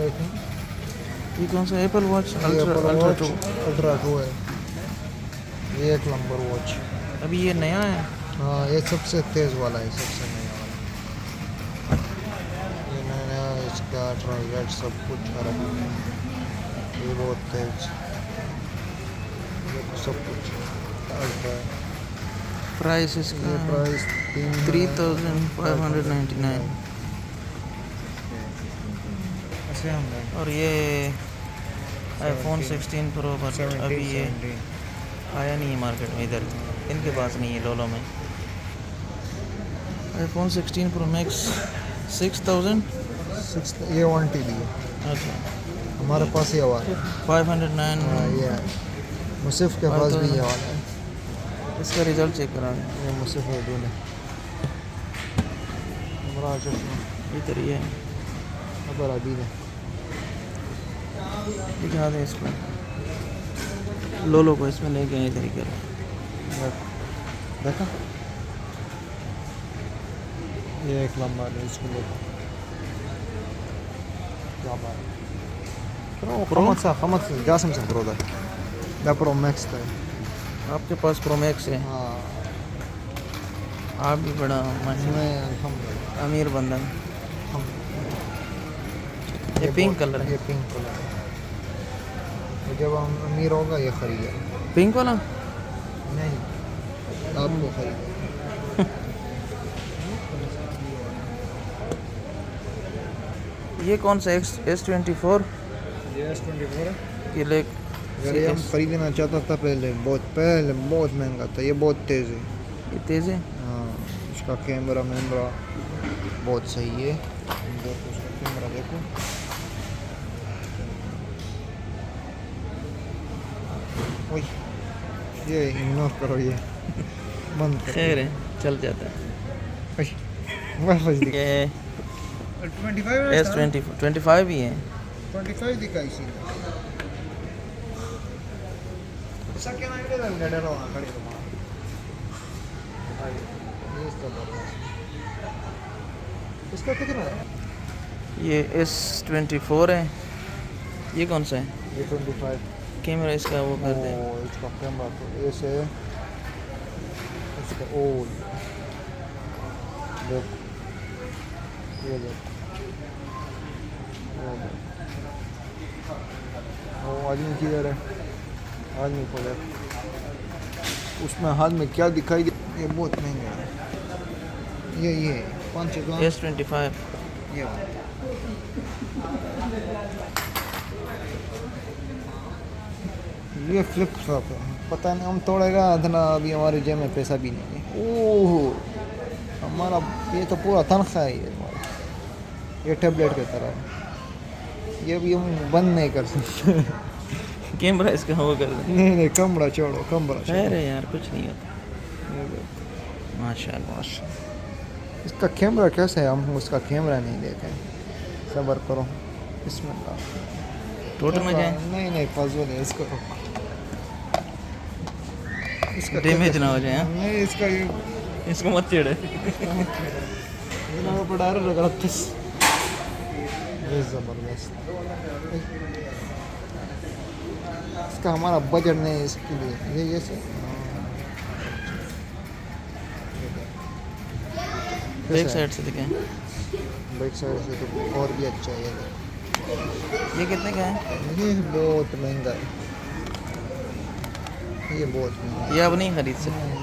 I think. ये कौन सा एप्पल वॉच ये ultra Apple ultra Watch 2? Ultra 2 है। ये एक नंबर वॉच। अभी ये नया है। हाँ ये सबसे तेज़ वाला है, सबसे नया वाला। ये नया इसका ट्रांसलेट सब कुछ अरबी में। ये बहुत तेज़, ये सब कुछ अल्ट्रा। प्राइस इसका ये प्राइस 3599। और ये आईफोन 16 प्रो पर अभी ये आया नहीं है मार्केट में, इधर इनके पास नहीं है लोलो में। IPhone 16 pro max 6000। ये 1 TB है, अच्छा हमारे पास ये वाला है। 509। हाँ ये है, मुसिफ के पास भी ये वाला है। इसका रिजल्ट चेक करा ये मुसिफ है दूल्हे हमारा चश्मा इधर ही है। अबर अभी है। दिखा दे इसको, लोलो को इसमें ले गए इधर ही कर। देखा ये एक लंबा है, इसको देखो क्या बात है। खमत जासम से प्रो दा प्रो मैक्स था। आपके पास प्रो मैक्स है? हाँ आप भी बड़ा मैं अल्हम्दुलिल्लाह अमीर बंदा है। ये पिंक कलर है। ये पिंक कलर है, जब हम अमीर होगा ये खरीदे। पिंक वाला नहीं आपको खरीदे। ये कौन सा S24? ये S24 है। ये ले अगर ये हम खरीदना चाहता था पहले बहुत महंगा था। ये बहुत तेज़ है। ये तेज़ है। हाँ इसका कैमरा बहुत सही है। देखो उसका कैमरा देखो। ओए ये इग्नोर करो, ये बंद करो। खैर है, चल जाता है। वापस दिखा। ये 25 S25 ही है। 25 दिखा इसी सके ना इधर गड़े रहो ना खड़े रहो। ये इसका इसका कितना है? ये S24 है। ये कौन सा है? ये 25। कैमरा इसका वो कर दे। इसका कैमरा तो ऐसे है, इसका ओ देख, ये देख, वो आदमी किधर है? आदमी को देख, उसमें हाथ में क्या दिखाई दे। ये बहुत महंगा है। ये 5 का S25। ये वाला। ये फ्लिप फ्लॉप है, पता नहीं हम तोड़ेगा इतना। अभी हमारे जेब में पैसा भी नहीं है। ओह हमारा ये तो पूरा तनख्वाह है ये टैबलेट की तरह है। ये भी हम बंद नहीं कर सकते। कैमरा इसका वो कर दे। नहीं कमरा छोड़ो, कमरा अरे यार कुछ नहीं होता। माशाल्लाह। इसका कैमरा कैसा है? हम उसका कैमरा नहीं देखे। सब्र करो, इसमें टोटल में जाए, नहीं फजूल है इसको। इसका डैमेज ना हो जाए। हाँ? नहीं इसका ये इसको मत छेड़े। जबरदस्त। इसका हमारा बजट नहीं है इसके लिए। ये से बैक साइड से देखें। बैक साइड से तो और भी अच्छा है। ये कितने का है? ये बहुत महंगा है, ये बहुत महंगा ये अब नहीं खरीद सकते। है।